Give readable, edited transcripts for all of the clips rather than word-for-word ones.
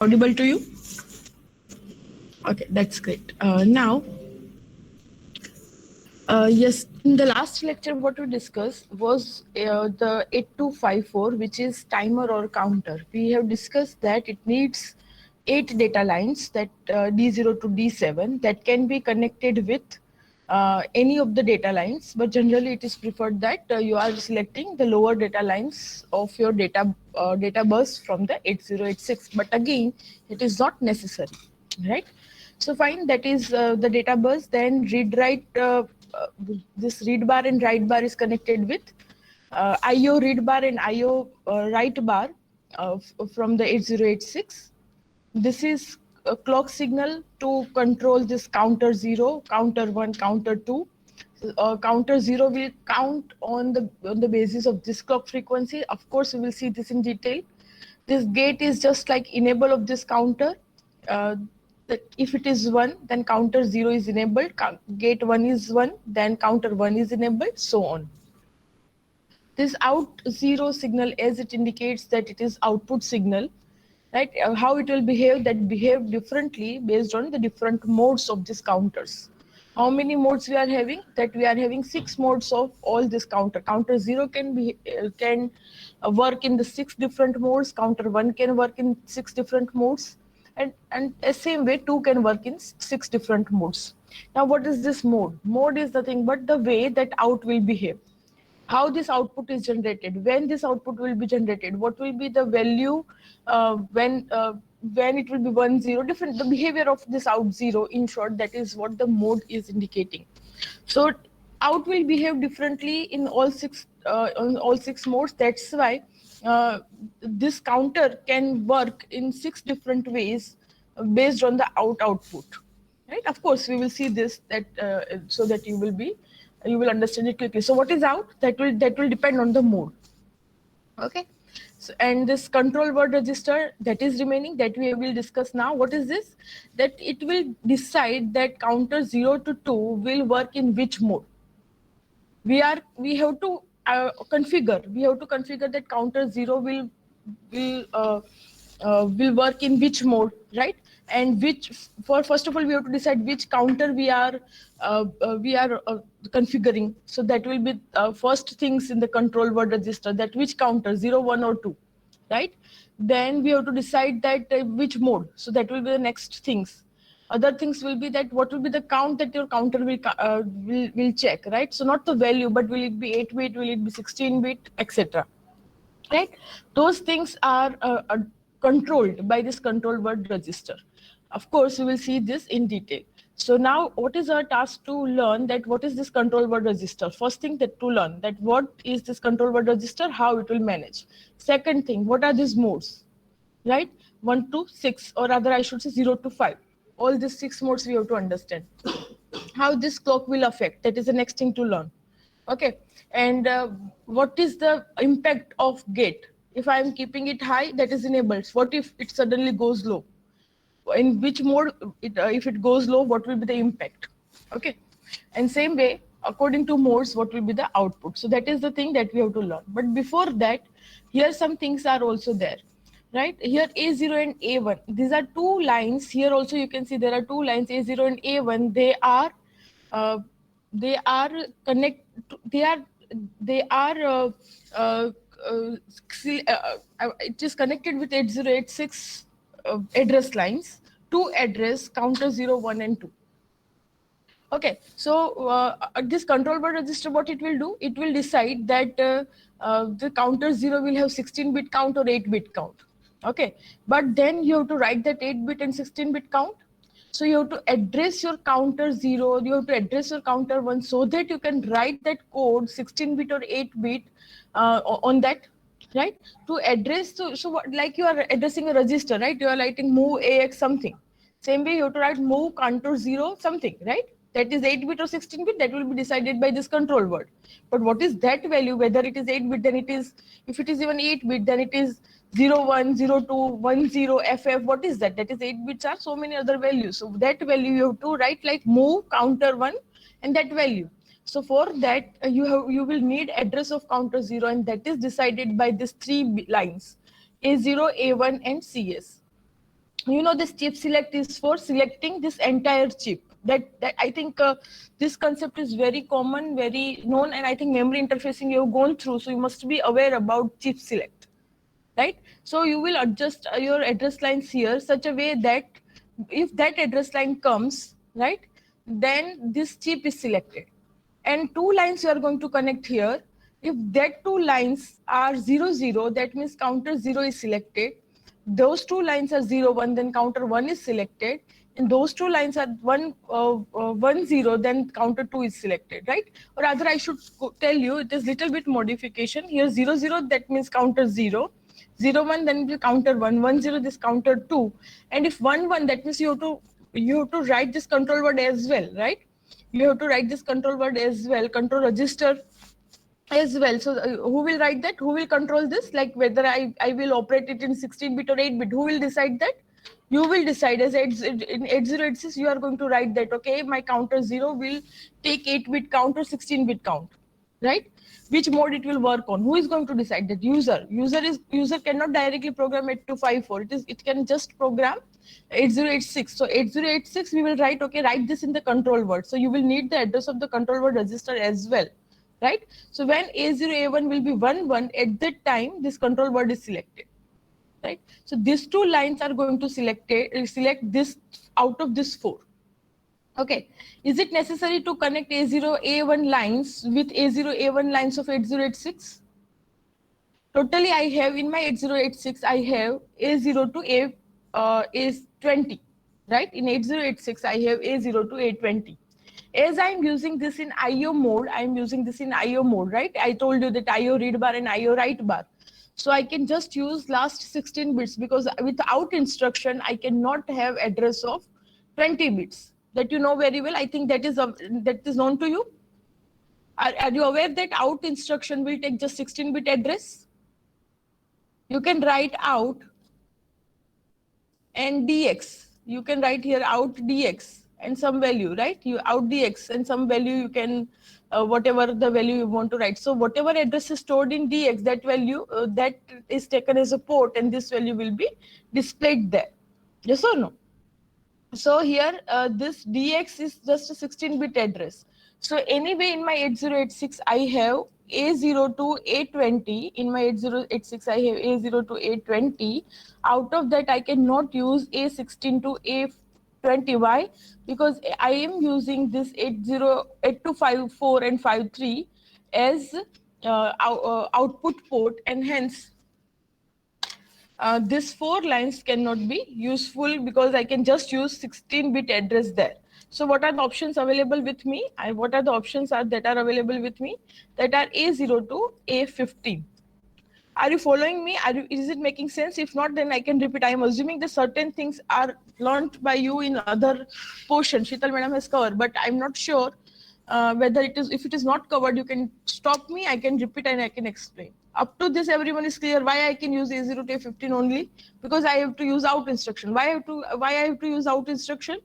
Audible to you? Okay, that's great. Now, yes, in the last lecture, what we discussed was the 8254, which is timer or counter. We have discussed that it needs 8 data lines, that D0 to D7, that can be connected with any of the data lines, but generally it is preferred that you are selecting the lower data lines of your data bus from the 8086. But again, it is not necessary, right? So fine, that is the data bus. Then read write, this read bar and write bar is connected with IO read bar and IO write bar from the 8086. This is a clock signal to control this counter 0, counter 1, counter 2. Counter 0 will count on the basis of this clock frequency. Of course, we will see this in detail. This gate is just like enable of this counter. Uh, that if it is 1, then counter 0 is enabled. Gate 1 is 1, then counter 1 is enabled, so on. This out 0 signal, as it indicates that it is output signal, right? How it will behave, that behave differently based on the different modes of these counters. How many modes we are having? That we are having 6 modes of all this counter. Counter 0 can work in the 6 different modes. Counter 1 can work in 6 different modes, and the same way 2 can work in 6 different modes. Now, what is this mode? Mode is nothing but the way that out will behave, how this output is generated, when this output will be generated, what will be the value when it will be 1 0, different the behavior of this out 0. In short, that is what the mode is indicating. So out will behave differently in all six modes. That's why this counter can work in 6 different ways based on the output, right? Of course, we will see this, that so that you will understand it quickly. So what is out? That will depend on the mode. Okay. So, and this control word register that is remaining, that we will discuss now. What is this? That it will decide that counter 0 to 2 will work in which mode. We have to configure that counter 0 will work in which mode, right? And which, for first of all, we have to decide which counter we are configuring. So that will be first things in the control word register, that which counter, 0 1 or 2, right? Then we have to decide that which mode. So that will be the next things. Other things will be that what will be the count that your counter will check, right? So not the value, but will it be 8-bit, will it be 16-bit, etc., right? Those things are controlled by this control word register. Of course, we will see this in detail. So now, what is our task? To learn that what is this control word register. First thing, that to learn that what is this control word register, how it will manage. Second thing, what are these modes, right? 1 to 6, or rather I should say 0 to 5. All these 6 modes we have to understand. How this clock will affect, that is the next thing to learn. Okay. And what is the impact of gate? If I am keeping it high, that is enabled. What if it suddenly goes low? In which mode if it goes low, what will be the impact? Okay. And same way, according to modes, what will be the output? So that is the thing that we have to learn. But before that, here some things are also there, right? Here A0 and A1, these are 2 lines. Here also you can see there are 2 lines, A0 and A1. Uh, they are connect they are uh, uh, it is connected with 8086 address lines to address counter 0 1 and 2. Okay. So this control word register, what it will do, it will decide that the counter 0 will have 16-bit count or 8-bit count. Okay. But then you have to write that 8-bit and 16-bit count. So you have to address your counter 0, you have to address your counter 1, so that you can write that code 16-bit or 8-bit on that, right? To address, so what, like you are addressing a register, right? You are writing move AX something. Same way you have to write move counter 0 something, right? That is 8-bit or 16-bit, that will be decided by this control word. But what is that value? Whether it is 8-bit, then it is, if it is even 8-bit, then it is 0 1 0 2 1 0 FF. What is that? That is 8 bits are so many other values. So that value you have to write like move counter 1 and that value. So for that you will need address of counter 0, and that is decided by these 3 lines, A0, A1 and CS. you know, this chip select is for selecting this entire chip. That I think this concept is very common, very known, and I think memory interfacing you have gone through, so you must be aware about chip select, right? So you will adjust your address lines here such a way that if that address line comes, right, then this chip is selected, and two lines you are going to connect here. If that two lines are 0 0, that means counter 0 is selected. Those two lines are 0 1, then counter 1 is selected, and those two lines are 1 0, then counter 2 is selected, right? Or rather I should tell you, it is little bit modification here. 0 0, that means counter 0. 0 1, then it will counter 1. 1 0, this counter 2. And if 1 1, that means you have to write this control word as well, right? You have to write this control word as well, control register as well. So who will write that? Who will control this? Like whether I will operate it in 16-bit or 8-bit, who will decide that? You will decide. As in 8086, you are going to write that, okay, my counter 0 will take 8-bit count or 16-bit count, right? Which mode it will work on? Who is going to decide that? User cannot directly program 8254. It can just program 8086. So 8086 we will write, okay, write this in the control word. So you will need the address of the control word register as well, right? So when A0 A1 will be 1 1, at that time this control word is selected, right? So these two lines are going to select this out of this 4. Okay, is it necessary to connect A0 A1 lines with A0 A1 lines of 8086? Totally, I have in my 8086, I have A0 to A20, right? In 8086, I have A0 to A20. As I'm using this in IO mode, right? I told you that IO read bar and IO write bar. So I can just use last 16 bits, because without instruction, I cannot have address of 20 bits. That you know very well. I think that is known to you. Are you aware that out instruction will take just 16-bit address? You can write out and dx. You can write here out dx and some value, right? You out dx and some value, you can whatever the value you want to write. So whatever address is stored in dx, that value that is taken as a port, and this value will be displayed there. Yes or no? So here this dx is just a 16-bit address. So anyway, in my 8086 I have A0 to A20. In my 8086 I have A0 to A20. Out of that I cannot use A16 to A20. Why? Because I am using this 8254 and 53 as output port, and hence these 4 lines cannot be useful, because I can just use 16-bit address there. So what are the options available with me? What are the options that are available with me? That are A0 to A15. Are you following me? Is it making sense? If not, then I can repeat. I am assuming that certain things are learnt by you in other portion. Sheetal madam has covered, but I'm not sure whether it is. If it is not covered, you can stop me. I can repeat and I can explain. Up to this, everyone is clear why I can use A0 to A15 only, because I have to use out instruction. Why I have to use out instruction?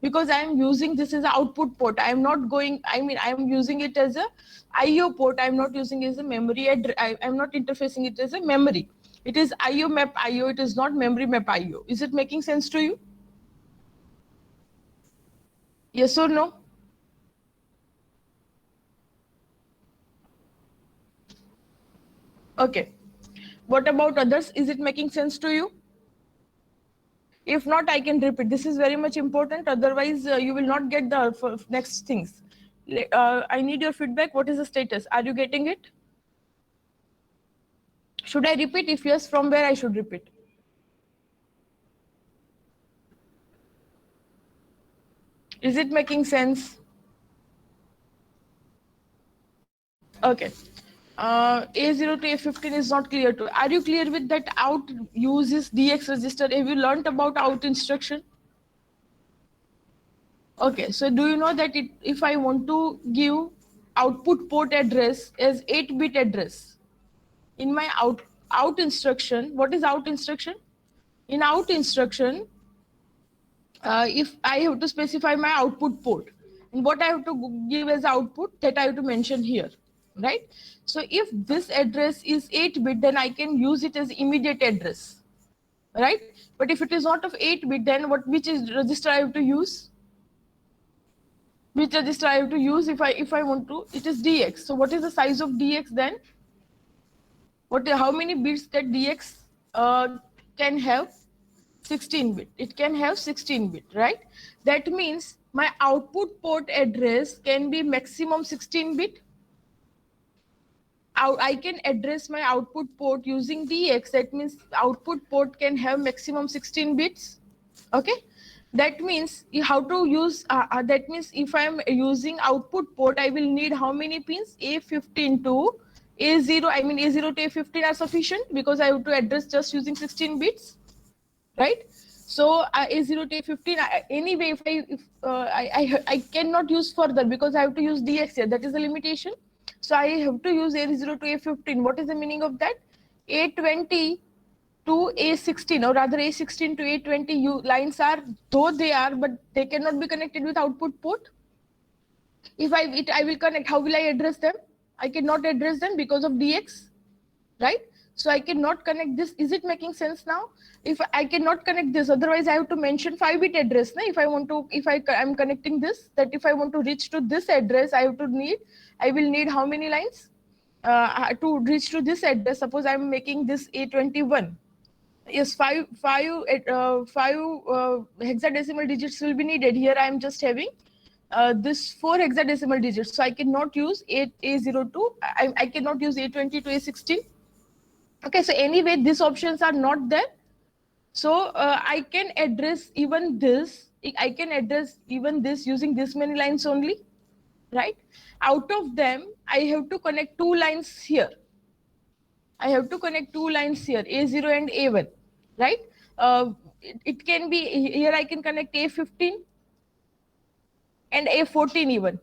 Because I am using this as an output port. I am not going, I am using it as a IO port. I am not using it as a memory. I am not interfacing it as a memory. It is IO map IO. It is not memory map IO. Is it making sense to you? Yes or no? Okay. What about others? Is it making sense to you? If not, I can repeat. This is very much important. Otherwise, you will not get the next things. I need your feedback. What is the status? Are you getting it? Should I repeat? If yes, from where I should repeat? Is it making sense? Okay. A0 to A15 is not clear to. Are you clear with that? Out uses DX register. Have you learnt about out instruction? Okay. So do you know that if I want to give output port address as 8-bit address in my out instruction, what is out instruction? In out instruction, if I have to specify my output port, and what I have to give as output, that I have to mention here, right? So if this address is 8-bit, then I can use it as immediate address, right? But if it is not of 8 bit, then which is register I have to use? Which register I have to use if I want to? It is DX. So what is the size of DX then? How many bits that DX can have? 16 bit. It can have 16 bit, right? That means my output port address can be maximum 16 bit. I can address my output port using DX. That means output port can have maximum 16 bits. Okay. That means how to use, that means if I'm using output port, I will need how many pins? A15 to A0, I mean A0 to A15 are sufficient because I have to address just using 16 bits, right? So A0 to A15, anyway, I cannot use further because I have to use DX here. That is the limitation. So I have to use A0 to A15. What is the meaning of that? A20 to A16, or rather A16 to A20 lines are, though they are, but they cannot be connected with output port. If I will connect, how will I address them? I cannot address them because of DX, right? So I cannot connect this. Is it making sense now? If I cannot connect this, otherwise I have to mention 5-bit address. Na? If I want to, I'm connecting this, that if I want to reach to this address, I will need how many lines? To reach to this address, suppose I'm making this A21. Yes, five hexadecimal digits will be needed. Here I am just having this 4 hexadecimal digits. So I cannot use A02. I cannot use A20 to A16. Okay, so anyway, these options are not there. So I can address even this. I can address even this using this many lines only, right? Out of them, I have to connect 2 lines here. I have to connect 2 lines here, A0 and A1, right? It can be, here I can connect A15 and A14 even.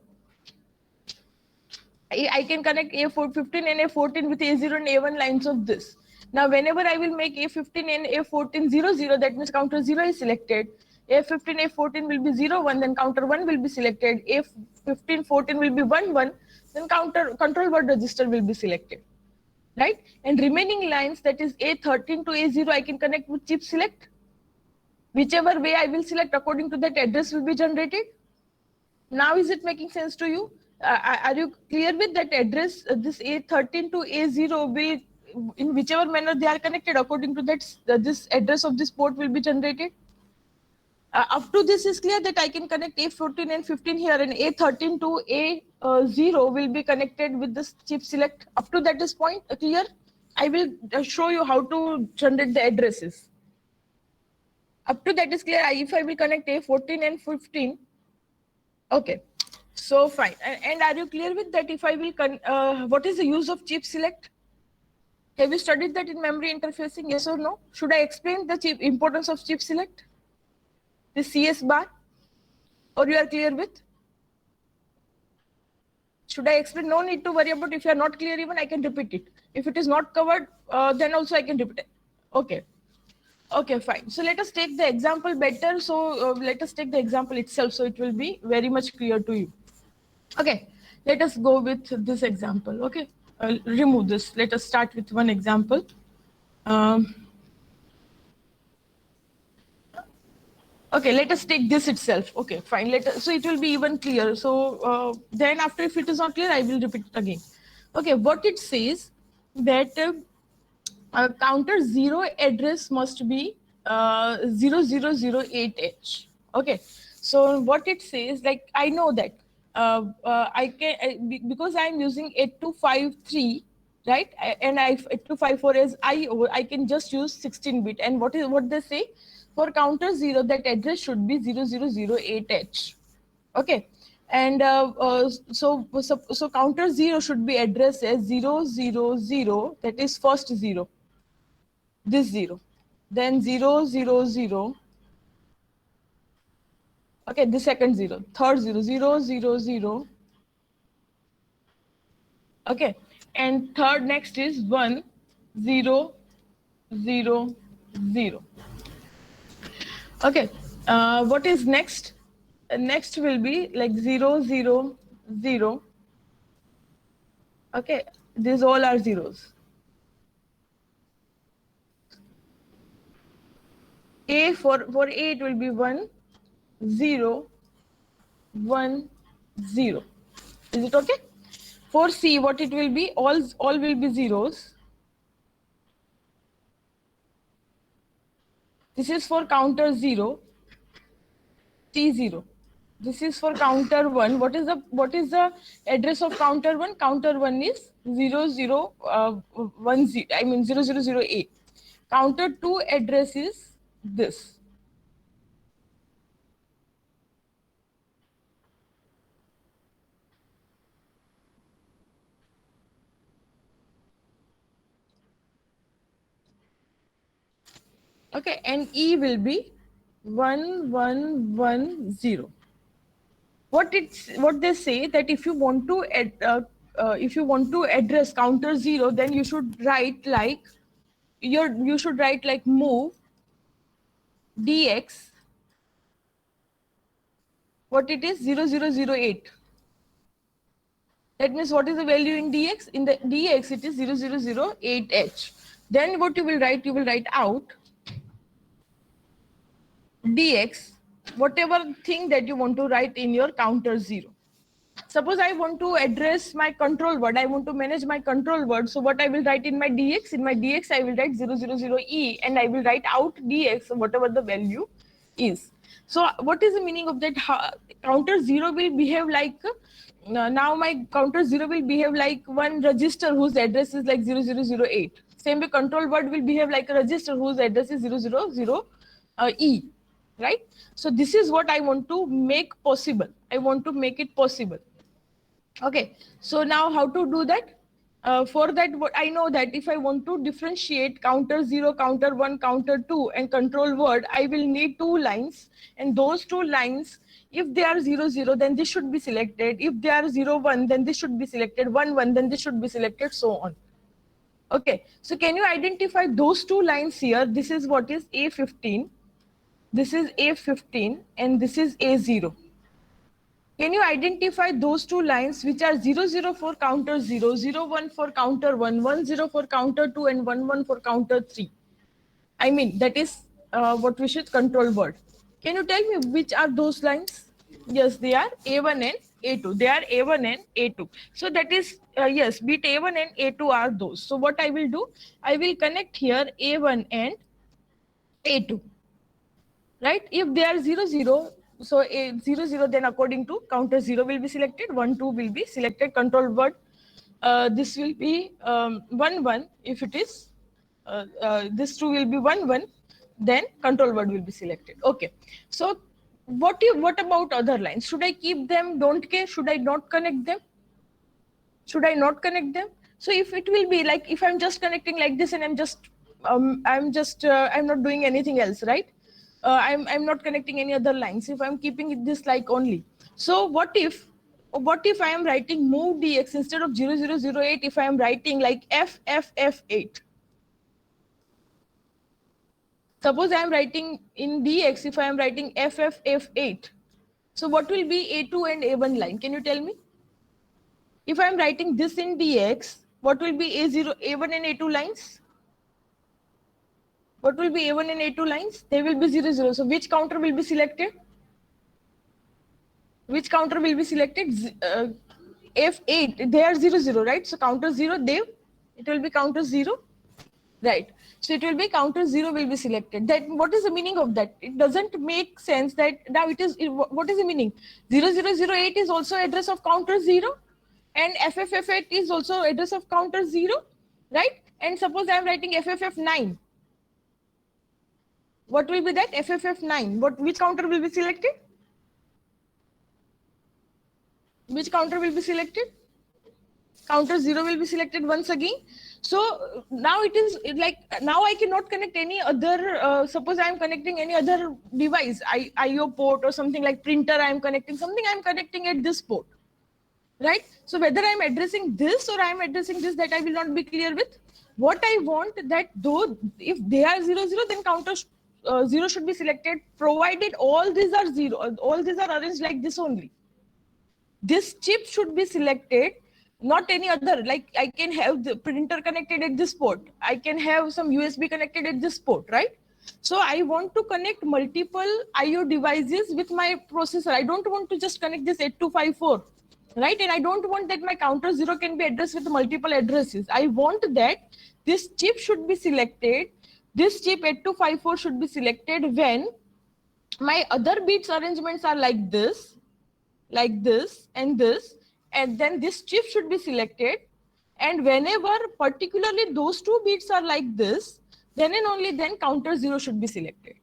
I can connect A15 and A14 with A0 and A1 lines of this. Now, whenever I will make A15 and A14 00, that means counter 0 is selected. A15, A14 will be 0, 1, then counter 1 will be selected. A15, 14 will be 1, 1, then control word register will be selected, right? And remaining lines, that is A13 to A0, I can connect with chip select. Whichever way I will select, according to that address will be generated. Now, is it making sense to you? Are you clear with that address? This A13 to A0 will, in whichever manner they are connected, according to that, this address of this port will be generated. Up to this is clear that I can connect A14 and 15 here, and A13 to A0 will be connected with this chip select. Up to that is point clear. I will show you how to generate the addresses. Up to that is clear. If I will connect A14 and 15, okay, so fine. And are you clear with that? If I will, what is the use of chip select? Have you studied that in memory interfacing? Yes or no? Should I explain the importance of chip select? The CS bar? Or you are clear with? Should I explain? No need to worry about. If you are not clear, even I can repeat it. If it is not covered, then also I can repeat it. Okay. Okay, fine. So let us take the example better. So let us take the example itself. So it will be very much clear to you. Okay, let us go with this example. Okay, I'll remove this. Let us start with one example. Okay, let us take this itself. Okay, fine. So it will be even clear. So then after, if it is not clear, I will repeat it again. Okay, what it says that counter 0 address must be 0008H. Okay, so what it says, like I know that I can, because I am using 8253, right? And 8254 is I can just use 16-bit. And what they say? For counter 0, that address should be 0008H. Okay, and so counter 0 should be addressed as 000, that is first 0, this 0, then 000, okay, the second 0, third 000, okay, and third next is 1000. Okay, what is next? Next will be like 000. Okay, these all are zeros. A for A it will be 1 0 1 0. Is it okay? For C, what it will be? All will be zeros. This is for counter 0, T0. This is for counter 1. What is the address of counter 1? Counter 1 is 0010. I mean 000A. Counter 2 address is this. Okay, and E will be 1110. What they say that if you want to address counter 0, then you should write like move dx, what it is, 0008. That means what is the value in dx? In the dx it is 0008h. Then what you will write? You will write out dx, whatever thing that you want to write in your counter 0. Suppose I want to address my control word, I want to manage my control word. So what I will write in my dx? In my dx, I will write 000e, and I will write out dx, whatever the value is. So what is the meaning of that? Counter 0 will behave like, now my counter 0 will behave like one register whose address is like 0008. Same way control word will behave like a register whose address is 000e, right? So this is what I want to make possible. I want to make it possible. Okay, so now how to do that? For that, what I know that if I want to differentiate counter 0, counter 1, counter 2 and control word, I will need two lines, and those two lines, if they are 0 0, then this should be selected. If they are 0 1, then this should be selected. 1 1, then this should be selected, so on. Okay, so can you identify those two lines here? This is what is A15, this is A15, and this is A0. Can you identify those two lines which are 0 0 for counter 0, 0 1 for counter 1, 1 0 for counter 2, and 1 1 for counter 3? I mean, that is what we should control word. Can you tell me which are those lines? Yes, they are A1 and A2. They are A1 and A2. So that is, yes, bit A1 and A2 are those. So what I will do, I will connect here A1 and A2. Right? If they are 0 0, so a 0 0, then according to counter 0 will be selected, 1 2 will be selected, control word. This will be 1 1. If it is this 2 will be 1 1, then control word will be selected. Okay, so what about other lines? Should I keep them? Don't care. Should I not connect them? Should I not connect them? So if it will be like, if I'm just connecting like this and I'm not doing anything else, right? I'm not connecting any other lines. If I'm keeping it this like only. So what if I am writing move dx instead of 0008? If I am writing like ff8. Suppose I am writing in dx, if I am writing ff8. So what will be A2 and A1 line? Can you tell me? If I am writing this in dx, what will be A0, A1 and A2 lines? What will be A1 and A2 lines? They will be 0 0. So which counter will be selected? Which counter will be selected? F8. They are 0 0, right? So counter 0, it will be counter 0, right? So it will be counter 0 will be selected. That, what is the meaning of that? It doesn't make sense that now what is the meaning? 0008 is also address of counter 0, and FFF8 is also address of counter 0, right? And suppose I am writing FFF9. What will be that? FFF9. Which counter will be selected? Which counter will be selected? Counter 0 will be selected once again. So now it is like, now I cannot connect any other, suppose I am connecting any other device, IO port or something like printer, I am connecting something, I am connecting at this port, right? So whether I am addressing this or I am addressing this, that I will not be clear with. What I want, that though if they are 0 0, then counter 0 should be selected, provided all these are 0, all these are arranged like this only. This chip should be selected, not any other. Like I can have the printer connected at this port, I can have some USB connected at this port, right? So I want to connect multiple IO devices with my processor. I don't want to just connect this 8254, right? And I don't want that my counter 0 can be addressed with multiple addresses. I want that this chip should be selected. This chip 8254 should be selected when my other bits arrangements are like this, and this, and then this chip should be selected. And whenever particularly those two bits are like this, then and only then counter 0 should be selected.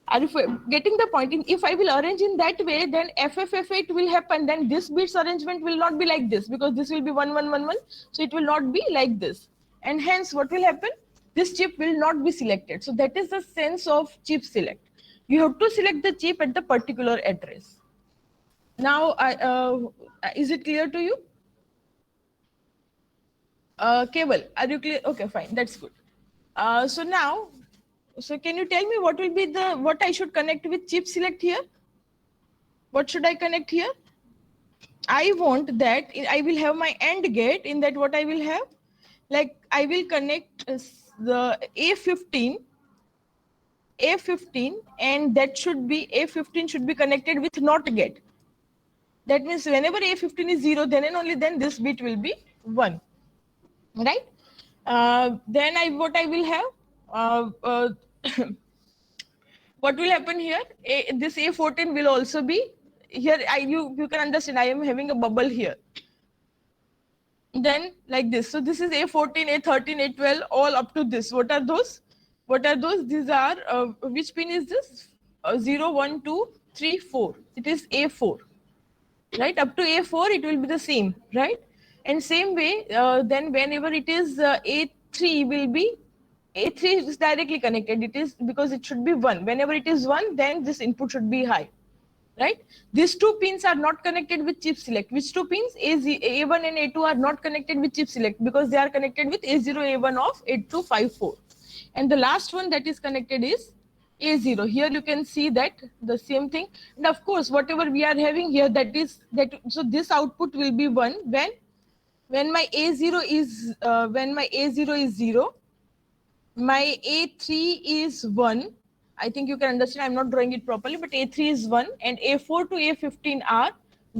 Are you getting the point? If I will arrange in that way, then FFF8 will happen. Then this bits arrangement will not be like this, because this will be 1111. So it will not be like this. And hence what will happen? This chip will not be selected. So that is the sense of chip select. You have to select the chip at the particular address. Now, is it clear to you? Cable, are you clear? Okay, fine, that's good. So now, so can you tell me what will be what I should connect with chip select here? What should I connect here? I want that I will have my AND gate. In that, what I will have, like I will connect the A15, and that should be A15 should be connected with NOT gate. That means whenever A15 is 0, then and only then this bit will be 1, right? Then what I will have, what will happen here? This A14 will also be here. You can understand, I am having a bubble here. Then like this. So this is A14, A13, A12, all up to this. What are those? What are those? These are, which pin is this? 0, 1, 2, 3, 4. It is A4. Right, up to A4 it will be the same, right? And same way, then whenever it is A3 will be, A3 is directly connected. It is because it should be 1. Whenever it is 1, then this input should be high, right? These two pins are not connected with chip select. Which two pins? A1 and A2 are not connected with chip select because they are connected with A0, A1 of 8254. And the last one that is connected is A0. Here you can see that the same thing. And of course, whatever we are having here, so this output will be 1 when my A0 is 0, my A3 is 1. I think you can understand, I'm not drawing it properly, but A3 is 1 and A4 to A15 are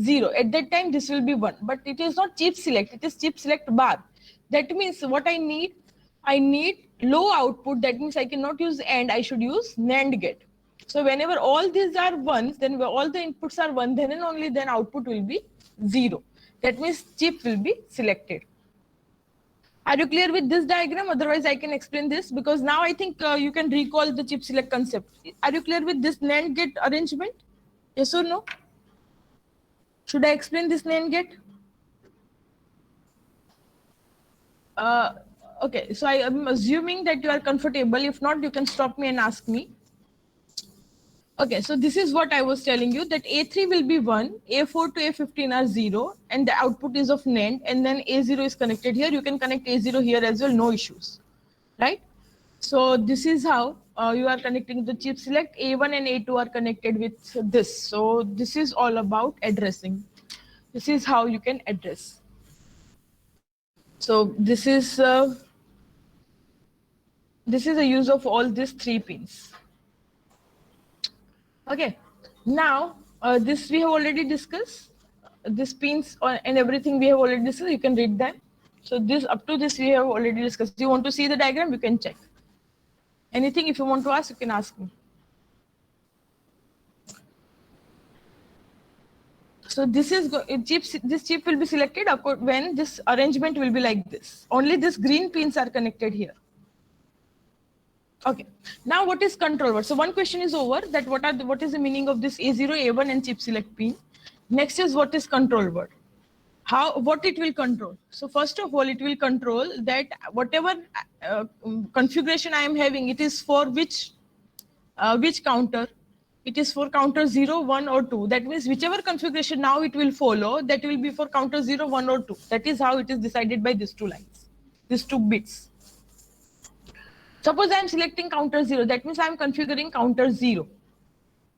0. At that time, this will be 1. But it is not chip select, it is chip select bar. That means what I need low output. That means I cannot use AND, I should use NAND gate. So whenever all these are 1s, then all the inputs are 1, then and only then output will be 0. That means chip will be selected. Are you clear with this diagram? Otherwise, I can explain this, because now I think you can recall the chip select concept. Are you clear with this NAND gate arrangement? Yes or no? Should I explain this NAND gate? Okay, so I am assuming that you are comfortable. If not, you can stop me and ask me. Okay, so this is what I was telling you, that A3 will be 1, A4 to A15 are 0, and the output is of NAND, and then A0 is connected here. You can connect A0 here as well, no issues, right? So this is how you are connecting the chip select. A1 and A2 are connected with this. So this is all about addressing. This is how you can address. So this is a use of all these 3 pins. Okay, now this we have already discussed. These pins and everything we have already discussed. You can read them. So this up to this we have already discussed. You want to see the diagram? You can check. Anything if you want to ask, you can ask me. So this is this chip will be selected when this arrangement will be like this. Only these green pins are connected here. Okay. Now what is control word? So one question is over, that what is the meaning of this A0, A1 and chip select pin. Next is what is control word. What it will control. So first of all, it will control that whatever configuration I am having, it is for which counter. It is for counter 0, 1 or 2. That means whichever configuration now it will follow, that will be for counter 0, 1 or 2. That is how it is decided by these 2 lines, these 2 bits. Suppose I am selecting counter 0, that means I am configuring counter 0,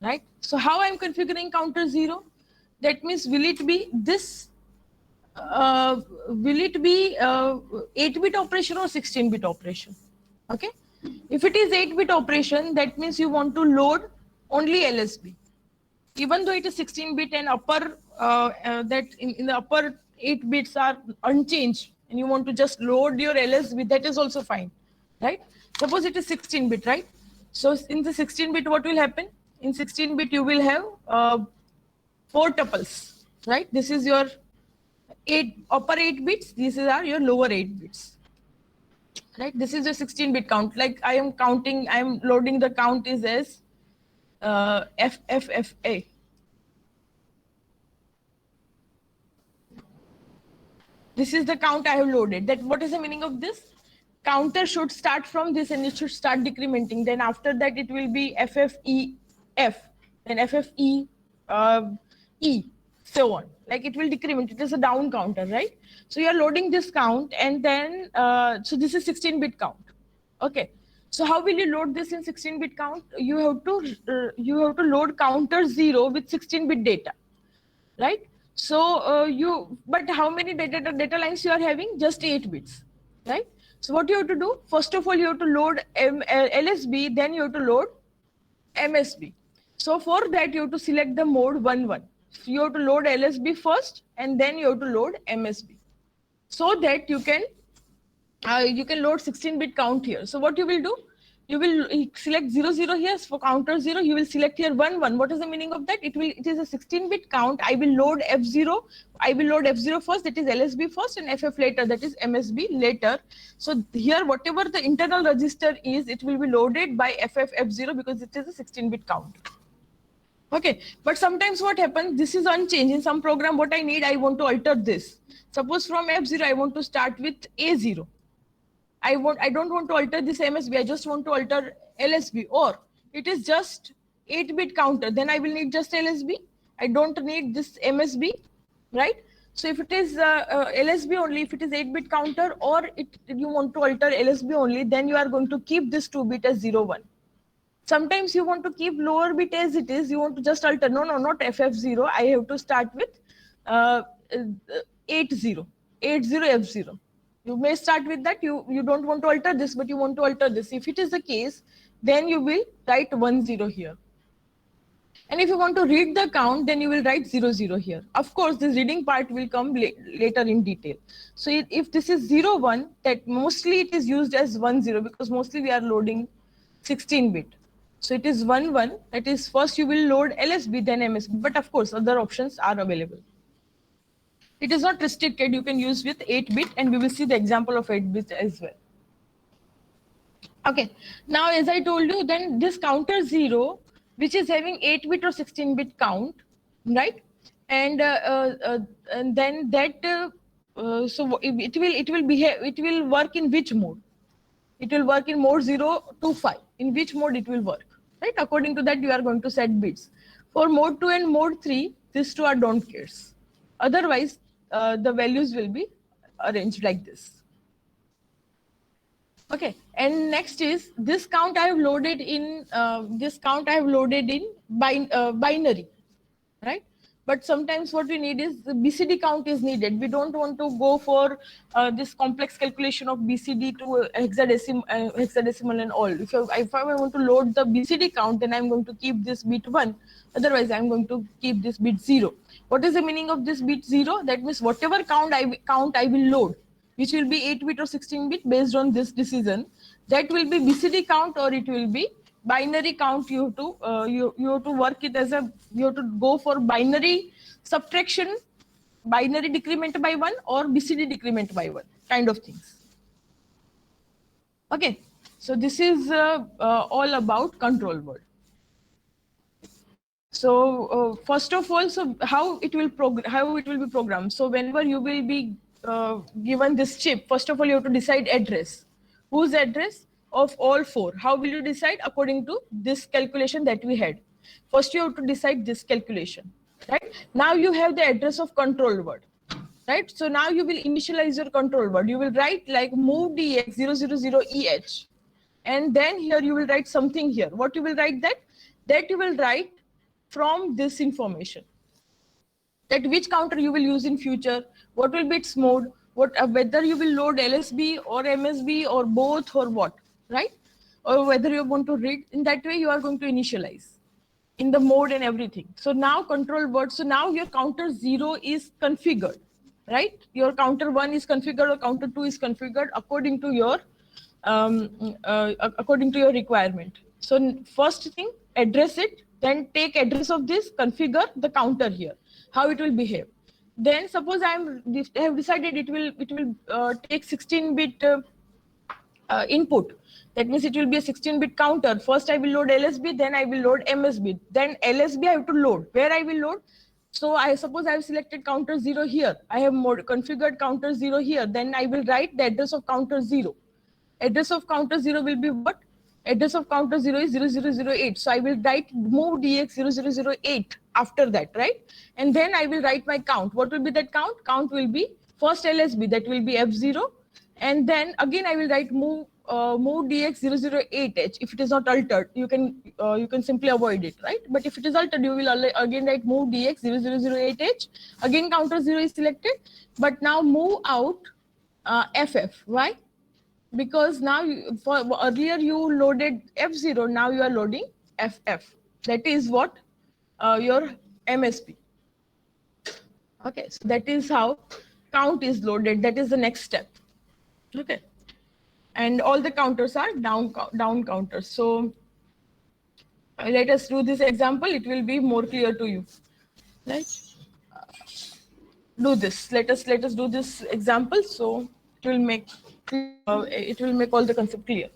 right? So how I am configuring counter 0? That means will it be this, will it be 8-bit operation or 16-bit operation? Okay, If it is 8-bit operation, that means you want to load only LSB. Even though it is 16-bit and upper that in the upper 8 bits are unchanged, and you want to just load your LSB, that is also fine, right? Suppose it is 16-bit, right? So in the 16-bit, what will happen? In 16-bit, you will have 4 tuples, right? This is your upper 8 bits. These are your lower 8 bits, right? This is a 16-bit count. Like I am counting, I am loading the count is as FFFA. This is the count I have loaded. That what is the meaning of this? Counter should start from this and it should start decrementing. Then after that it will be FFEF, then FFE E, so on. Like it will decrement. It is a down counter, right? So you are loading this count, and then so this is 16-bit count. Okay. So how will you load this in 16-bit count? You have to load counter 0 with 16-bit data, right? So but how many data lines you are having? Just 8 bits, right? So what you have to do? First of all, you have to load LSB, then you have to load MSB. So for that, you have to select the mode 1-1. So you have to load LSB first, and then you have to load MSB, so that you can load 16-bit count here. So what you will do? You will select 00 here for counter 0. You will select here 1-1. What is the meaning of that? It is a 16-bit count. I will load F0. I will load F0 first, that is LSB first, and FF later, that is MSB later. So here, whatever the internal register is, it will be loaded by FF0 because it is a 16-bit count. Okay, but sometimes what happens? This is unchanged. In some program, what I need, I want to alter this. Suppose from F0, I want to start with A0. I don't want to alter this MSB. I just want to alter LSB, or it is just 8-bit counter. Then I will need just LSB. I don't need this MSB, right? So if it is LSB only, if it is 8-bit counter, or you want to alter LSB only, then you are going to keep this 2-bit as 0-1. Sometimes you want to keep lower bit as it is. You want to just alter. No, not FF0. I have to start with 80 F0. You may start with that. You don't want to alter this, but you want to alter this. If it is the case, then you will write 10 here. And if you want to read the count, then you will write 00 here. Of course, this reading part will come later in detail. So if this is 01, that mostly it is used as 10 because mostly we are loading 16-bit. So it is 11. That is, first you will load LSB, then MSB. But of course, other options are available. It is not restricted. You can use with 8-bit, and we will see the example of 8-bit as well. Okay. Now, as I told you, then this counter 0, which is having 8-bit or 16-bit count, right? And then that so it will work in which mode? It will work in mode 0 to 5. In which mode it will work, right? According to that, you are going to set bits. For mode 2 and mode 3, these two are don't cares. Otherwise, the values will be arranged like this. Okay, and next is this count I have loaded in binary, right? But sometimes what we need is the BCD count is needed. We don't want to go for this complex calculation of BCD to hexadecimal and all. If I want to load the BCD count, then I'm going to keep this bit 1. Otherwise, I'm going to keep this bit 0. What is the meaning of this bit 0? That means whatever count I will load, which will be 8-bit or 16-bit based on this decision, that will be BCD count or it will be binary count. You have to you have to work it as you have to go for binary subtraction, binary decrement by 1 or BCD decrement by 1 kind of things. Okay, so this is all about control word. So first of all, so how it will be programmed. So whenever you will be given this chip, first of all you have to decide address. Whose address? Of all 4. How will you decide? According to this calculation that we had. First you have to decide this calculation, right? Now you have the address of control word, right? So now you will initialize your control word. You will write like move dx 000eh, and then here you will write something here. What you will write? That you will write from this information, that which counter you will use in future, what will be its mode, whether you will load LSB or MSB or both or what, right? or whether you want to read. In that way, you are going to initialize in the mode and everything. So now control word. So now your counter 0 is configured, right? Your counter 1 is configured or counter 2 is configured according to your requirement. So first thing, address it, then take address of this, configure the counter here, how it will behave. Then suppose I have decided it will take 16-bit input. That means it will be a 16-bit counter. First I will load LSB, then I will load MSB. Then LSB I have to load. Where I will load? So I suppose I have selected counter 0 here. I have configured counter 0 here. Then I will write the address of counter 0. Address of counter 0 will be what? Address of counter 0 is 0008. So I will write move DX 0008 after that, right? And then I will write my count. What will be that count? Count will be first LSB, that will be F0. And then again I will write move DX 008H. If it is not altered, you can simply avoid it, right? But if it is altered, you will again write move DX 0008H. Again counter 0 is selected, but now move out FF. Why? Because now earlier you loaded F0, now you are loading FF. That is what your MSP. Okay, so that is how count is loaded. That is the next step. Okay, and all the counters are down counters. So let us do this example. It will be more clear to you. Right? Do this. Let us do this example. So it will make all the concept clear.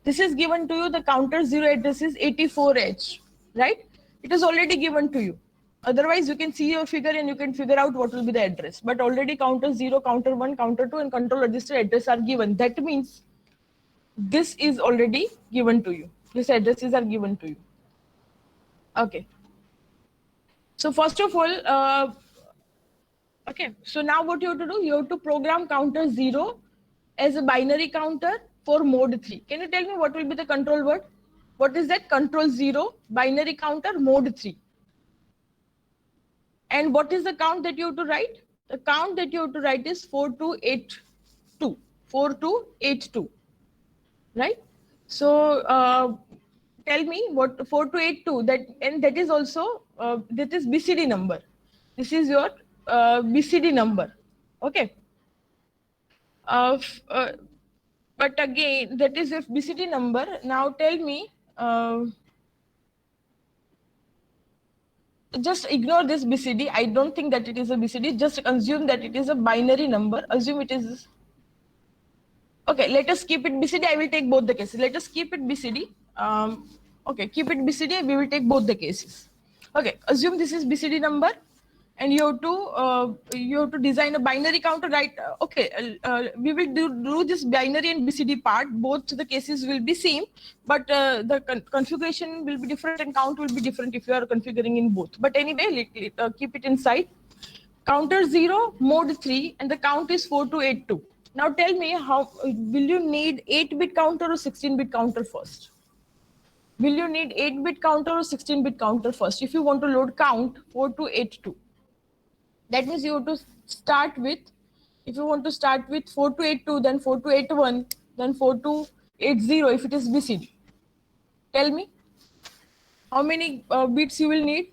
This is given to you. The counter 0 address is 84H, right? It is already given to you. Otherwise, you can see your figure and you can figure out what will be the address. But already counter 0, counter 1, counter 2, and control register address are given. That means this is already given to you. These addresses are given to you. Okay. So first of all, okay. So now what you have to do? You have to program counter 0 as a binary counter for mode 3. Can you tell me what will be the control word? What is that? Control 0, binary counter, mode 3. And what is the count that you have to write? The count that you have to write is 4282. 4282. Right? So tell me what 4282, that is also that is BCD number. This is your BCD number. Okay. But again, that is your BCD number. Now tell me, just ignore this BCD. I don't think that it is a BCD. Just assume that it is a binary number. Assume it is. Okay, let us keep it BCD. I will take both the cases. Let us keep it BCD. Okay, keep it BCD. We will take both the cases. Okay, assume this is BCD number, and you have to design a binary counter, right? Okay, we will do this binary and BCD part. Both the cases will be same, but the configuration will be different and count will be different if you are configuring in both. But anyway, keep it inside. Counter 0, mode 3, and the count is 4282. Now tell me, how will you need 8-bit counter or 16-bit counter first? Will you need 8-bit counter or 16-bit counter first if you want to load count 4282? That means you have to start with, if you want to start with 4282, then 4281, then 4280 if it is BCD. Tell me, how many bits you will need?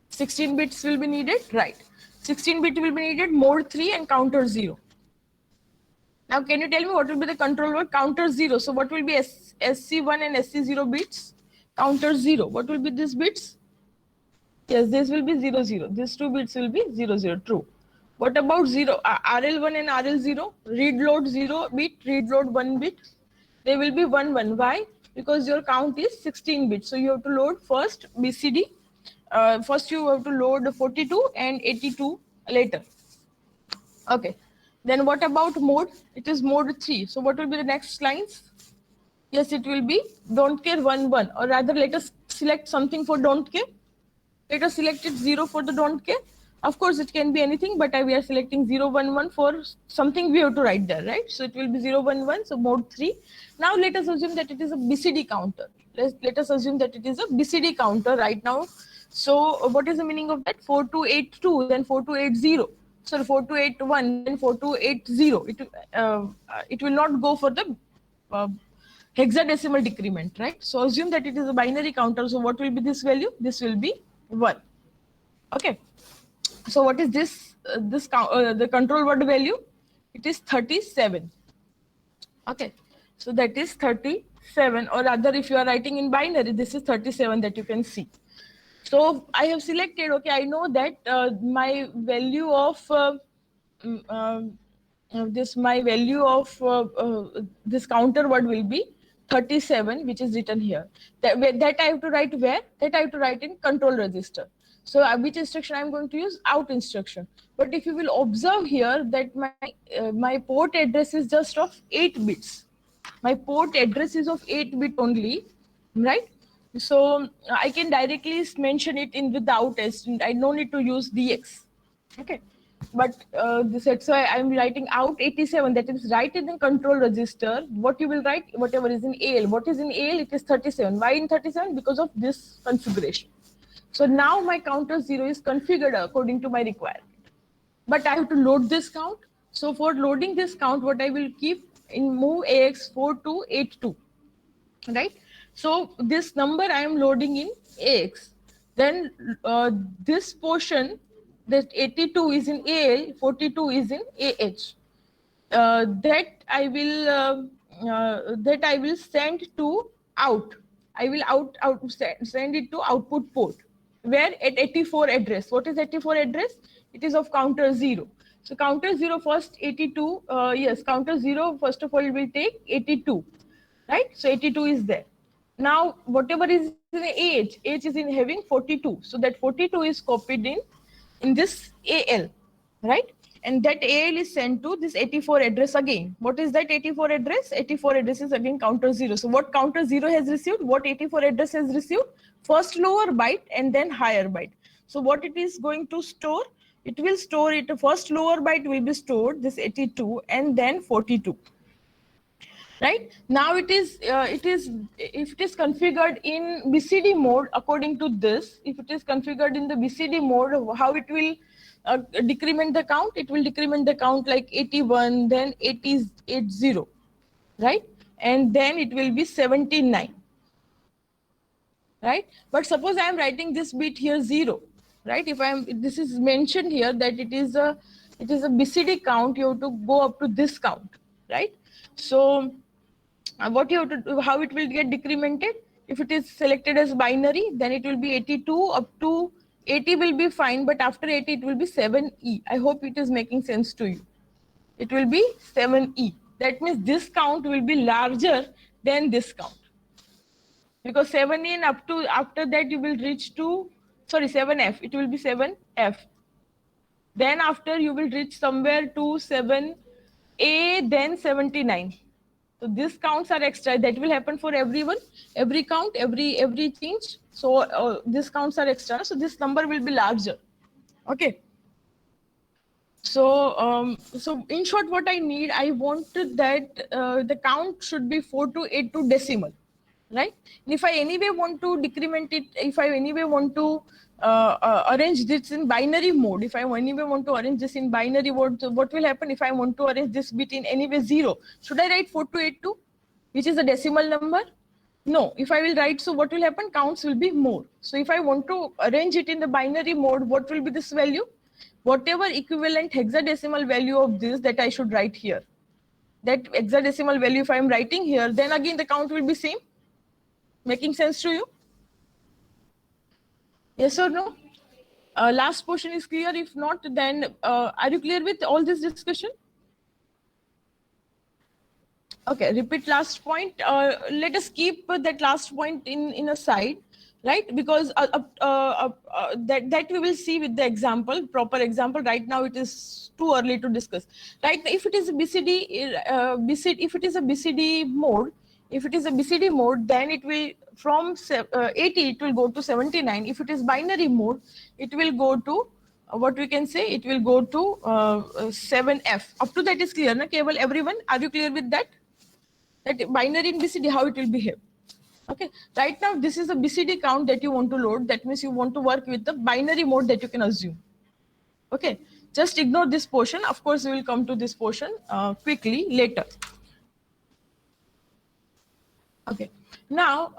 16 bits will be needed, right? 16 bit will be needed, mode 3 and counter 0. Now, can you tell me what will be the control word? Counter 0. So what will be SC1 and SC0 bits? Counter 0. What will be these bits? Yes, this will be 00. These two bits will be 00. True. What about 0? RL1 and RL0? Read load 0 bit, read load 1 bit. They will be 1 1. Why? Because your count is 16 bits. So you have to load first BCD. First you have to load 42 and 82 later. Okay. Then what about mode? It is mode 3. So what will be the next lines? Yes, it will be don't care 1 1. Or rather, let us select something for don't care. Let us select it 0 for the don't care. Of course, it can be anything, but we are selecting 0 1 1 for something we have to write there, right? So it will be 0 1 1. So mode 3. Now let us assume that it is a BCD counter. Let us assume that it is a BCD counter right now. So what is the meaning of that? 4282, then 4280. So 4281, then 4280. It will not go for the hexadecimal decrement, right? So assume that it is a binary counter. So what will be this value? This will be 1. Okay. So what is this? The control word value? It is 37. Okay. So that is 37, or rather, if you are writing in binary, this is 37 that you can see. So I have selected. Okay, I know that my value of mm, my value of this counter word will be 37, which is written here. That I have to write where? That I have to write in control register. So which instruction I am going to use? Out instruction. But if you will observe here that my port address is just of 8 bits. My port address is of 8-bit only, right? So I can directly mention it in without s. I don't need to use dx. Okay. But that's why I'm writing out 87. That is right in the control register. What you will write, whatever is in AL. What is in AL? It is 37. Why in 37? Because of this configuration. So now my counter 0 is configured according to my requirement. But I have to load this count. So for loading this count, what I will keep in move AX4 to 82, right? So this number I am loading in AX. Then this portion, that 82 is in AL, 42 is in AH. That I will send to out. I will send it to output port. Where? At 84 address. What is 84 address? It is of counter 0. So counter 0 first 82. Yes, counter 0 first of all will take 82, right? So 82 is there. Now whatever is in age is in having 42. So that 42 is copied in this AL, right? And that AL is sent to this 84 address again. What is that 84 address? 84 address is again counter 0. So what counter 0 has received? What 84 address has received? First lower byte and then higher byte. So what it is going to store? It will store it. First lower byte will be stored, this 82, and then 42. Right now it is if it is configured in BCD mode according to this, if it is configured in the BCD mode, how it will decrement the count? It will decrement the count like 81, then 80, right? And then it will be 79, right? But suppose I am writing this bit here 0, right? If I am, this is mentioned here that it is a BCD count, you have to go up to this count, right? So what you have to do, how it will get decremented? If it is selected as binary, then it will be 82 up to 80 will be fine, but after 80 it will be 7e. I hope it is making sense to you. It will be 7e. That means this count will be larger than this count, because 7e and up to after that you will reach to 7f. It will be 7f. Then after you will reach somewhere to 7a, then 79. So these counts are extra. That will happen for everyone, every count, every change. So these counts are extra. So this number will be larger. Okay. So in short, what I need, I want that the count should be 4 to 8 to decimal, right? And if I anyway want to decrement it, if I anyway want to arrange this in binary mode, if I anyway want to arrange this in binary mode, so what will happen if I want to arrange this bit in anyway 0? Should I write 4282, which is a decimal number? No. If I will write, so what will happen? Counts will be more. So if I want to arrange it in the binary mode, what will be this value? Whatever equivalent hexadecimal value of this that I should write here. That hexadecimal value, if I am writing here, then again the count will be same. Making sense to you? Yes or no? Last portion is clear. If not, then are you clear with all this discussion? Okay, repeat last point. Let us keep that last point in a side, right? Because that we will see with the example, proper example. Right now it is too early to discuss. Right? If it is a if it is a BCD mode, then it will from 80 it will go to 79. If it is binary mode, it will go to what we can say. It will go to 7F. Up to that is clear, na? Keval, everyone, are you clear with that? That binary in BCD, how it will behave. Okay, right now this is a BCD count that you want to load. That means you want to work with the binary mode that you can assume. Okay, just ignore this portion. Of course, we will come to this portion quickly later. Okay. Now,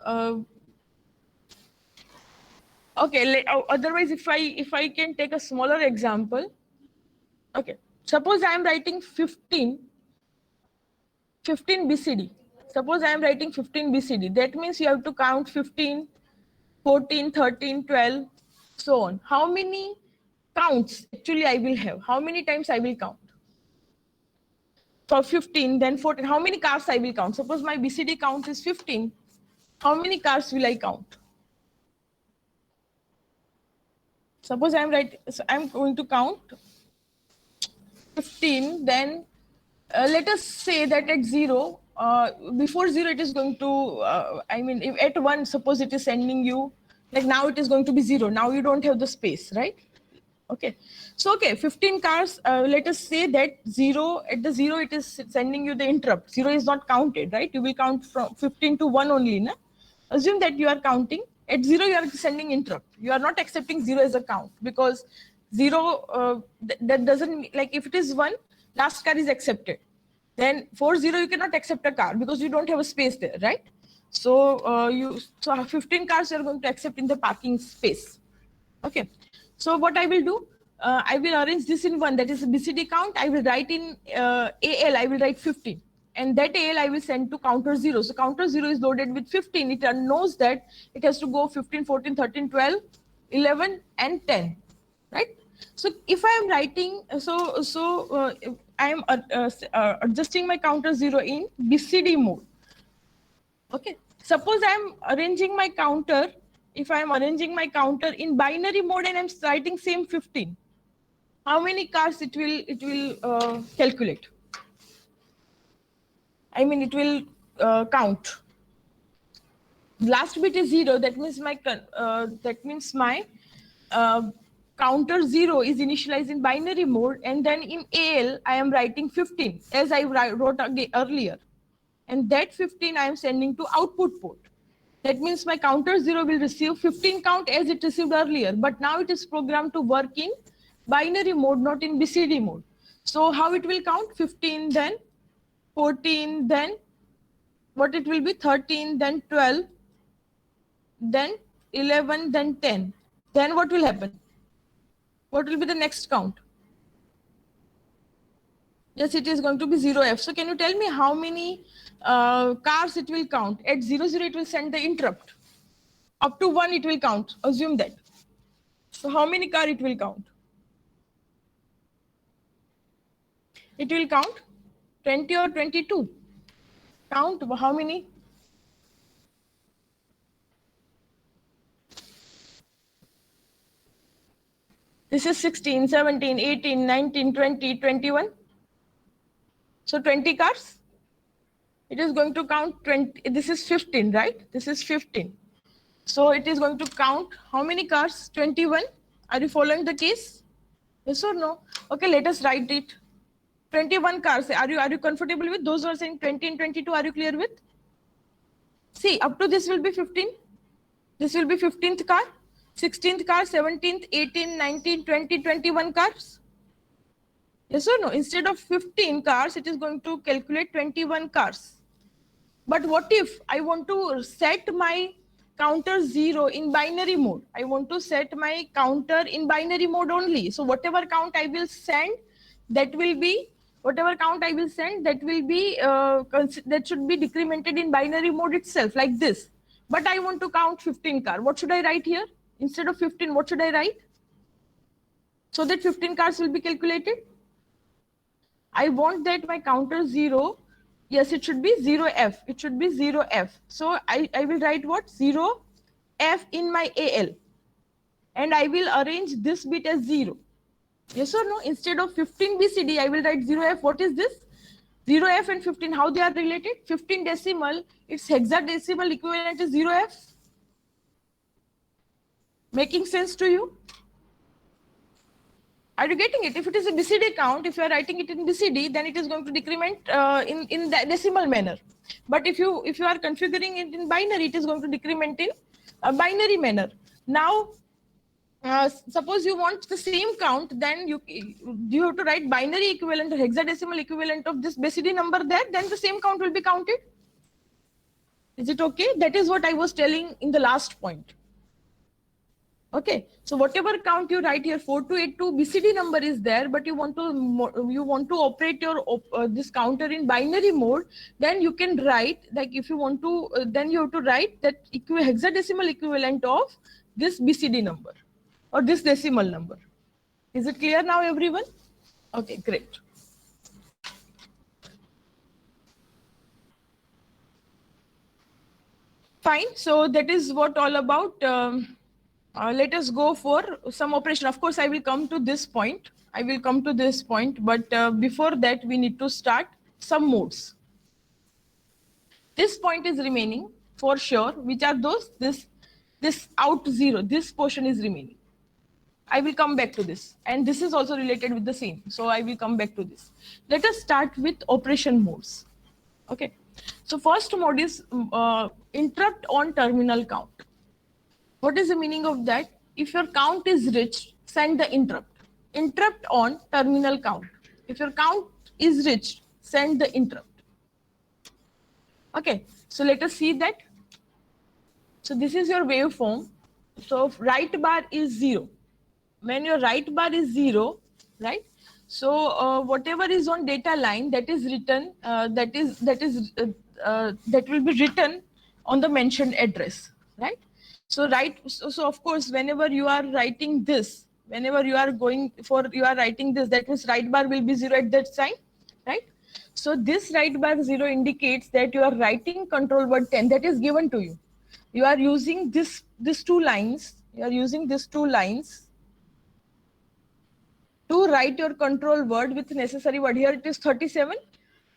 uh, okay. Otherwise, if I can take a smaller example. Okay. Suppose I am writing 15 BCD. Suppose I am writing 15 BCD. That means you have to count 15, 14, 13, 12, so on. How many counts actually I will have? How many times I will count? For 15, then 14. How many cars I will count? Suppose my BCD count is 15. How many cars will I count? Suppose I'm going to count 15, then let us say that at 0, before 0 it is going to, I mean, if at 1, suppose it is sending you, like now it is going to be 0. Now you don't have the space, right? Okay. So, okay, 15 cars, let us say that 0, at the 0 it is sending you the interrupt. 0 is not counted, right? You will count from 15 to 1 only, na? Assume that you are counting. At 0, you are sending interrupt. You are not accepting 0 as a count, because 0, that doesn't, like if it is 1, last car is accepted. Then for 0, you cannot accept a car because you don't have a space there, right? So, so 15 cars you are going to accept in the parking space. Okay. So what I will do, I will arrange this in 1, that is a BCD count. I will write in AL, I will write 15. And that AL I will send to counter 0. So counter 0 is loaded with 15. It knows that it has to go 15, 14, 13, 12, 11, and 10, right? So if I am writing, I am adjusting my counter 0 in BCD mode. Okay. Suppose I am arranging my counter. If I am arranging my counter in binary mode and I'm writing same 15, how many cars it will calculate? I mean, it will count. Last bit is 0. That means my counter 0 is initialized in binary mode, and then in AL I am writing 15 as I wrote earlier, and that 15 I am sending to output port. That means my counter 0 will receive 15 count as it received earlier, but now it is programmed to work in binary mode, not in BCD mode. So how it will count? 15, then 14, then what it will be? 13, then 12, then 11, then 10. Then what will happen? What will be the next count? Yes, it is going to be 0F. So can you tell me how many cars it will count? At 0, 0, it will send the interrupt. Up to 1, it will count. Assume that. So how many car it will count? It will count 20 or 22. Count how many? This is 16, 17, 18, 19, 20, 21. So 20 cars. It is going to count 20. This is 15, right? This is 15. So it is going to count how many cars? 21. Are you following the case? Yes or no? Okay, let us write it. 21 cars. Are you comfortable with those who are saying 20 and 22? Are you clear with? See, up to this will be 15. This will be 15th car, 16th car, 17th, 18, 19, 20, 21 cars. Yes or no? Instead of 15 cars, it is going to calculate 21 cars. But what if I want to set my counter 0 in binary mode? I want to set my counter in binary mode only. So whatever count I will send, that will be, that should be decremented in binary mode itself, like this. But I want to count 15 car. What should I write here? Instead of 15, what should I write? So that 15 cars will be calculated. I want that my counter 0, yes, it should be 0F. It should be 0F. So I will write what? 0F in my AL. And I will arrange this bit as 0. Yes or no? Instead of 15 BCD, I will write 0F. What is this? 0F and 15, how they are related? 15 decimal, its hexadecimal equivalent is 0F. Making sense to you? Are you getting it? If it is a BCD count, if you are writing it in BCD, then it is going to decrement in the decimal manner. But if you are configuring it in binary, it is going to decrement in a binary manner. Now, suppose you want the same count, then you have to write binary equivalent or hexadecimal equivalent of this BCD number there, then the same count will be counted. Is it okay? That is what I was telling in the last point. Okay, so whatever count you write here, 4282 BCD number is there, but you want to operate your this counter in binary mode, then you can write, like if you want to, then you have to write that hexadecimal equivalent of this BCD number or this decimal number. Is it clear now, everyone? Okay, great. Fine. So that is what all about. Let us go for some operation. Of course, I will come to this point. But before that, we need to start some modes. This point is remaining for sure. Which are those? This out 0. This portion is remaining. I will come back to this, and this is also related with the same. So I will come back to this. Let us start with operation modes. Okay. So first mode is interrupt on terminal count. What is the meaning of that? If your count is reached, send the interrupt. Interrupt on terminal count. If your count is reached, send the interrupt. Okay, so let us see that. So this is your waveform. So right bar is 0. When your right bar is 0, right? So whatever is on data line, that is written, that will be written on the mentioned address, right? So so of course, whenever you are writing this, whenever you are writing this, that means right bar will be 0 at that time, right? So this right bar 0 indicates that you are writing control word 10 that is given to you. You are using these two lines. You are using these two lines to write your control word with necessary word. Here it is 37.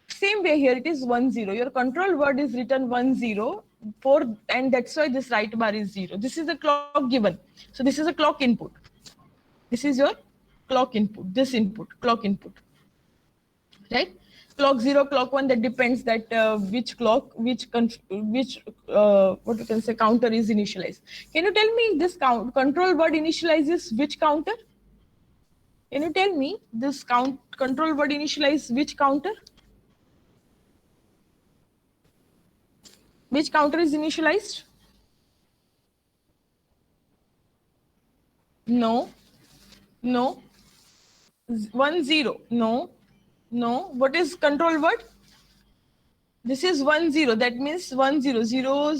Same way here it is 10. Your control word is written 10 and that's why this right bar is 0. This is the clock given. So this is a clock input. This is your clock input. This input, clock input, right? Clock 0, clock 1. That depends that which clock, what you can say counter is initialized. Can you tell me this control word initializes which counter? Can you tell me this control word initialize which counter? Which counter is initialized? No. 10. No. What is control word? This is 10. That means 10. 0, 0,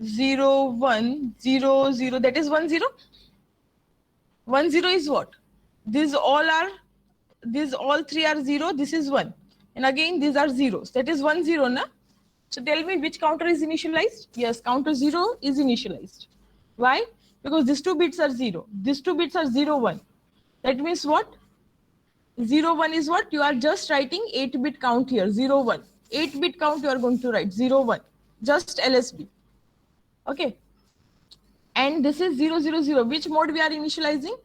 0, 1, 0, 0. That is 10. 10 is what? These all three are 0. This is 1. And again, these are zeros. That is 10, na? So tell me which counter is initialized? Yes, counter 0 is initialized. Why? Because these two bits are 0. These two bits are 0, 1. That means what? 0, 1 is what? You are just writing 8-bit count here. 0, 1. 8-bit count you are going to write. 0, 1. Just LSB. Okay. And this is 0, 0, 0. Which mode we are initializing?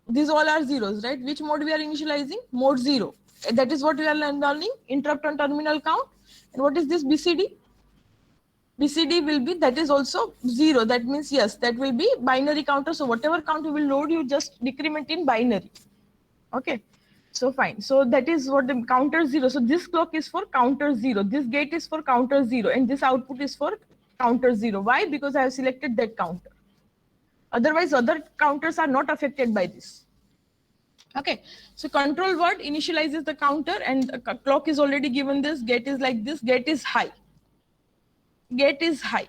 These all are zeros, right? Which mode we are initializing? Mode 0. That is what we are learning. Interrupt on terminal count. And what is this BCD? BCD will be, that is also 0. That means, yes, that will be binary counter. So whatever count you will load, you just decrement in binary. Okay. So fine. So that is what the counter 0. So this clock is for counter 0. This gate is for counter 0. And this output is for counter 0. Why? Because I have selected that counter. Otherwise, other counters are not affected by this. Okay, so control word initializes the counter and the clock is already given this. Gate is like this. Gate is high. Gate is high.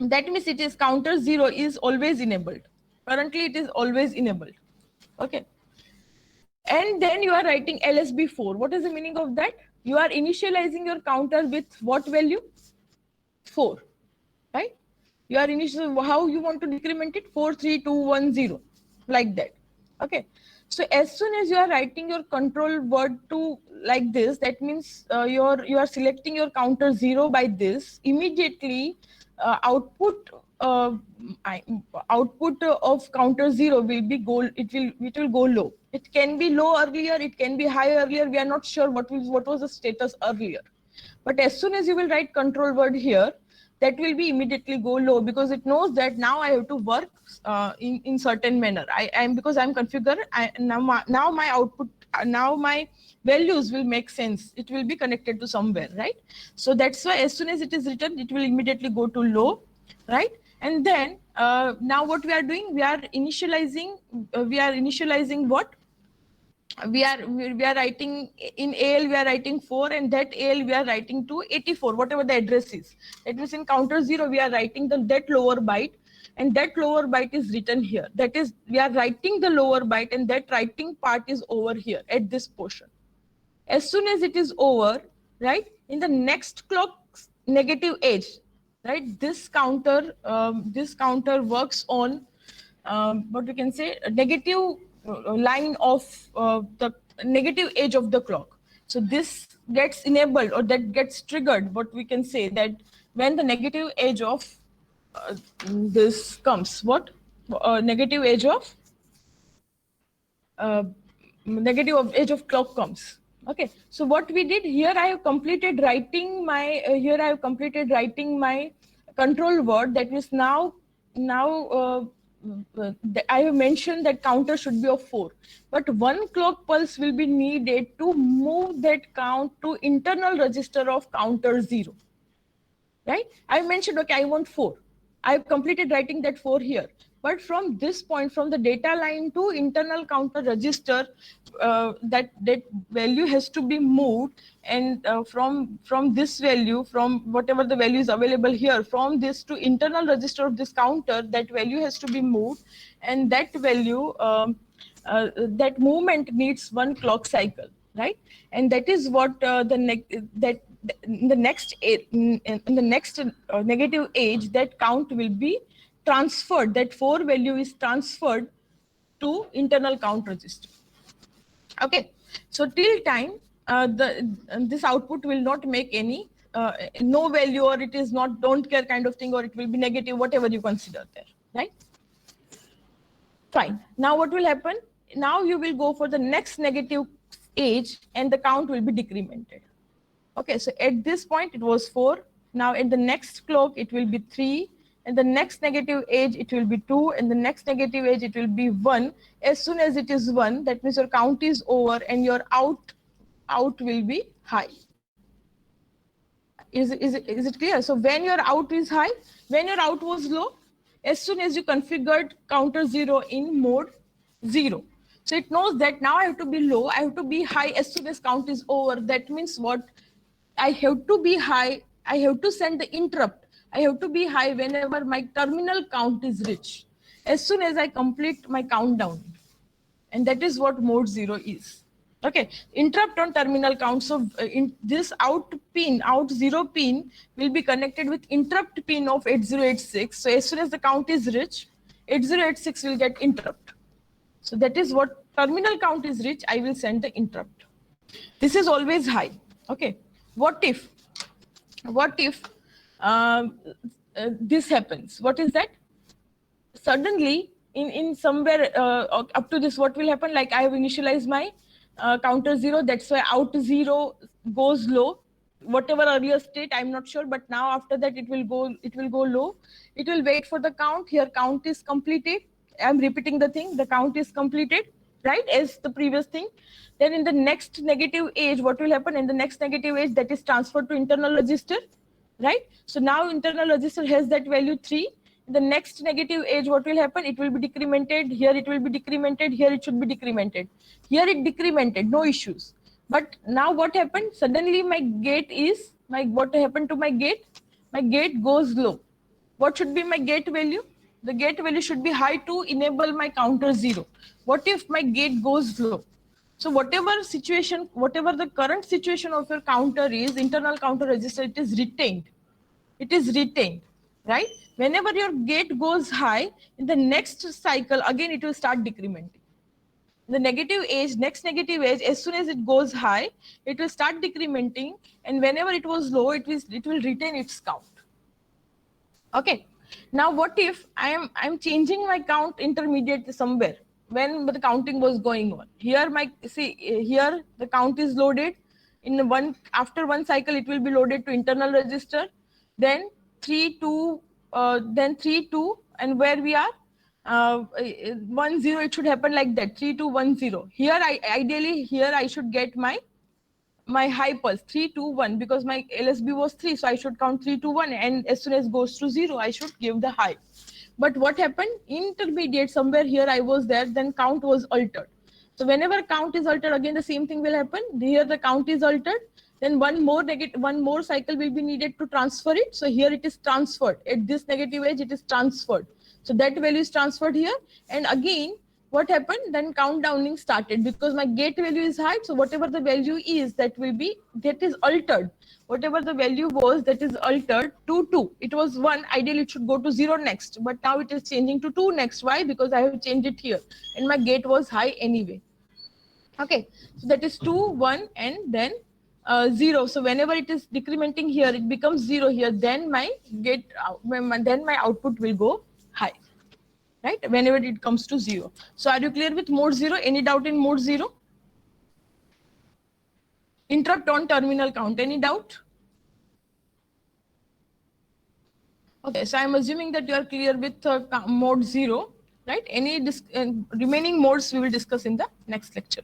That means it is counter 0 is always enabled. Currently, it is always enabled. Okay. And then you are writing LSB4. What is the meaning of that? You are initializing your counter with what value? 4. Right? You are initializing how you want to decrement it? 4, 3, 2, 1, 0. Like that. Okay. So as soon as you are writing your control word to like this, that means you are selecting your counter 0 by this. Immediately, output of counter 0 will be it will go low. It can be low earlier, it can be high earlier. We are not sure what was the status earlier. But as soon as you will write control word here, that will be immediately go low, because it knows that now I have to work in certain manner. I am, because I'm configured, now my output, now my values will make sense. It will be connected to somewhere, right? So that's why as soon as it is written, it will immediately go to low, right? And then now what we are doing, we are initializing what we are writing in AL, we are writing 4, and that AL we are writing to 84, whatever the address is. That means in counter 0 we are writing that lower byte, and that lower byte is written here. That is, we are writing the lower byte, and that writing part is over here at this portion. As soon as it is over, right, in the next clock's negative edge, right, this counter works on what we can say, a negative line of the negative edge of the clock. So this gets enabled, or that gets triggered, what we can say, that when the negative edge of this comes, what negative edge of edge of clock comes. Okay, so what we did here, I have completed writing my control word. That means now I have mentioned that counter should be of 4, but one clock pulse will be needed to move that count to internal register of counter 0, right? I mentioned, okay, I want 4. I've completed writing that 4 here. But from this point, from the data line to internal counter register, that value has to be moved, and from this value, from whatever the value is available here, from this to internal register of this counter, that value has to be moved, and that value, that movement needs 1 clock cycle, right? And that is what in the next negative age, that count will be transferred, that 4 value is transferred to internal count register. Okay, so till time this output will not make any no value, or it is not don't care kind of thing, or it will be negative, whatever you consider there, right? Fine. Now what will happen? Now you will go for the next negative age, and the count will be decremented. Okay, so at this point it was 4. Now at the next clock it will be 3, and the next negative age it will be 2, and the next negative age it will be 1. As soon as it is 1, that means your count is over, and your out will be high. Is it clear? So when your out is high, when your out was low, as soon as you configured counter 0 in mode 0, so it knows that now I have to be low, I have to be high as soon as count is over. That means what? I have to be high, I have to send the interrupt, I have to be high whenever my terminal count is rich, as soon as I complete my countdown. And that is what mode 0 is. Okay, interrupt on terminal count. So in this out 0 pin will be connected with interrupt pin of 8086. So as soon as the count is rich, 8086 will get interrupt. So that is what terminal count is rich, I will send the interrupt. This is always high. Okay, what if this happens? What is that? Suddenly in somewhere up to this, what will happen? Like I have initialized my counter 0, that's why out 0 goes low. Whatever earlier state, I'm not sure, but now after that it will go low. It will wait for the count. Here count is completed. I'm repeating the thing, the count is completed, right, as the previous thing. Then in the next negative age, what will happen? In the next negative age, that is transferred to internal register, right? So now internal register has that value 3. In the next negative age, what will happen? It will be decremented. Here it will be decremented. Here it should be decremented. Here it decremented, no issues. But now what happened? Suddenly my gate is, what happened to my gate? My gate goes low. What should be my gate value? The gate value should be high to enable my counter 0. What if my gate goes low? So whatever situation, whatever the current situation of your counter is, internal counter register, it is retained. It is retained, right? Whenever your gate goes high, in the next cycle, again it will start decrementing. The negative age, next negative age, as soon as it goes high, it will start decrementing, and whenever it was low, it will retain its count. Okay. Now what if I'm changing my count intermediate somewhere when the counting was going on? Here here the count is loaded. After one cycle it will be loaded to internal register. Then 3 2 then 3 2, and where we are 1 0, it should happen like that, 3 2 1 0. Here I ideally here I should get my high pulse 3 2 1, because my LSB was 3, so I should count 3 2 1, and as soon as goes to 0 I should give the high. But what happened, intermediate somewhere here I was there, then count was altered. So whenever count is altered, again the same thing will happen. Here the count is altered, then one more cycle will be needed to transfer it. So here it is transferred at this negative edge, it is transferred, so that value is transferred here. And again what happened, then countdowning started, because my gate value is high, so whatever the value is, that is altered. Whatever the value was, that is altered to 2. It was 1, ideally it should go to 0 next, but now it is changing to 2 next. Why? Because I have changed it here, and my gate was high anyway. Okay, so that is 2 1, and then 0. So whenever it is decrementing here, it becomes 0 here, then my then my output will go high, right, whenever it comes to 0. So are you clear with mode 0? Any doubt in mode 0? Interrupt on terminal count, any doubt? Okay, so I'm assuming that you are clear with mode 0, right? Any remaining modes we will discuss in the next lecture.